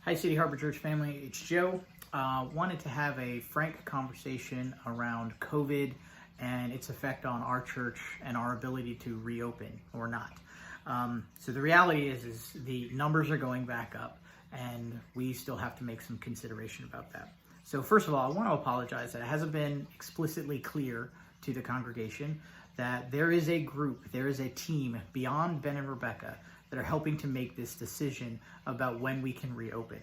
Hi, City Harbor Church family. It's Joe. Wanted to have a frank conversation around COVID and its effect on our church and our ability to reopen or not. So the reality is the numbers are going back up, and we still have to make some consideration about that. So first of all, I want to apologize that it hasn't been explicitly clear to the congregation that there is a group, there is a team beyond Ben and Rebecca that are helping to make this decision about when we can reopen.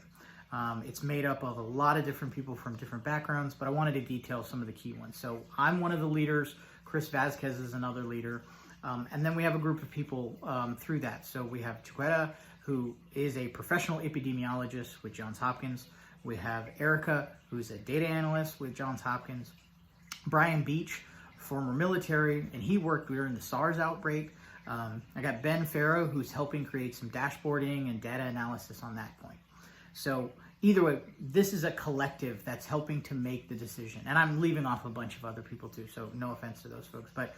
It's made up of a lot of different people from different backgrounds, but I wanted to detail some of the key ones. So I'm one of the leaders, Chris Vasquez is another leader, and then we have a group of people through that. So we have Chiquetta, who is a professional epidemiologist with Johns Hopkins. We have Erica, who's a data analyst with Johns Hopkins. Brian Beach, former military, and he worked during the SARS outbreak. I got Ben Farrow, who's helping create some dashboarding and data analysis on that point. So either way, this is a collective that's helping to make the decision. And I'm leaving off a bunch of other people too, so no offense to those folks. But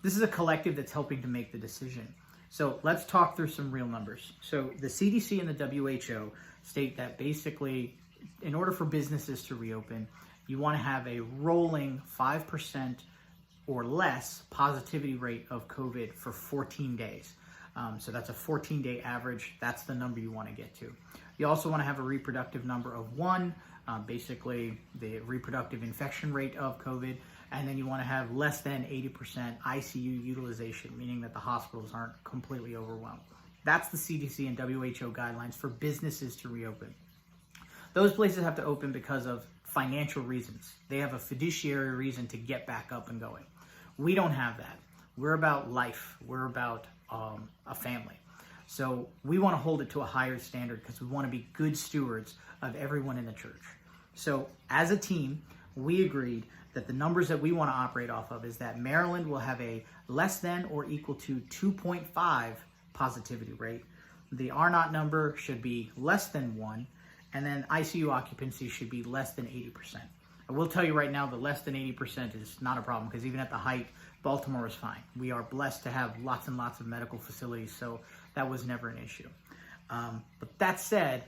this is a collective that's helping to make the decision. So let's talk through some real numbers. So the CDC and the WHO state that basically, in order for businesses to reopen, you want to have a rolling 5% or less positivity rate of COVID for 14 days. So that's a 14-day average. That's the number you want to get to. You also want to have a reproductive number of 1, basically the reproductive infection rate of COVID. And then you want to have less than 80% ICU utilization, meaning that the hospitals aren't completely overwhelmed. That's the CDC and WHO guidelines for businesses to reopen. Those places have to open because of financial reasons. They have a fiduciary reason to get back up and going. We don't have that. We're about life. We're about a family. So we want to hold it to a higher standard because we want to be good stewards of everyone in the church. So as a team, we agreed that the numbers that we want to operate off of is that Maryland will have a less than or equal to 2.5 positivity rate. The R0 number should be less than 1, and then ICU occupancy should be less than 80%. I will tell you right now, the less than 80% is not a problem because even at the height, Baltimore is fine. We are blessed to have lots and lots of medical facilities, so that was never an issue. But that said,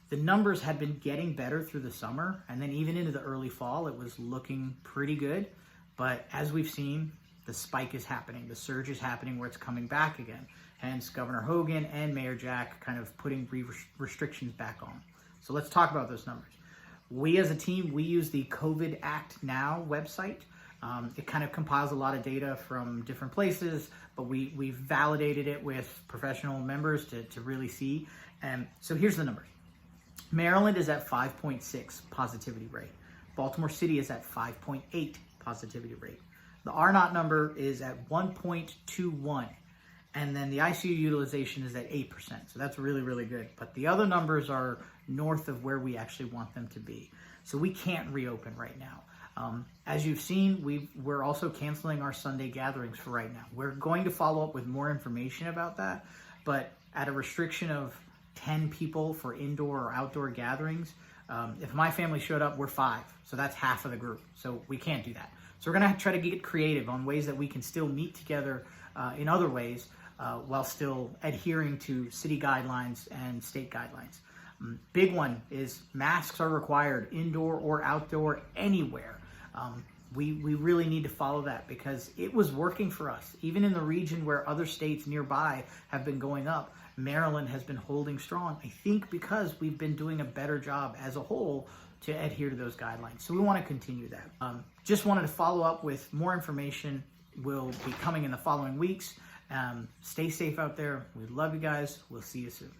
the numbers had been getting better through the summer, and then even into the early fall, it was looking pretty good. But as we've seen, the spike is happening. The surge is happening where it's coming back again. Hence, Governor Hogan and Mayor Jack kind of putting restrictions back on. So let's talk about those numbers. We as a team, we use the COVID Act Now website. It kind of compiles a lot of data from different places, but we validated it with professional members to really see. And so here's the numbers. Maryland is at 5.6 positivity rate. Baltimore City is at 5.8 positivity rate. The R0 number is at 1.21. And then the ICU utilization is at 8%. So that's really, really good. But the other numbers are north of where we actually want them to be. So we can't reopen right now. As you've seen, we're also canceling our Sunday gatherings for right now. We're going to follow up with more information about that. But at a restriction of 10 people for indoor or outdoor gatherings, if my family showed up, we're 5. So that's half of the group. So we can't do that. So we're going to try to get creative on ways that we can still meet together in other ways while still adhering to city guidelines and state guidelines. Big one is masks are required indoor or outdoor anywhere. We really need to follow that because it was working for us. Even in the region where other states nearby have been going up, Maryland has been holding strong, I think because we've been doing a better job as a whole to adhere to those guidelines. So we want to continue that. Just wanted to follow up with more information. Will be coming in the following weeks. Stay safe out there. We love you guys. We'll see you soon.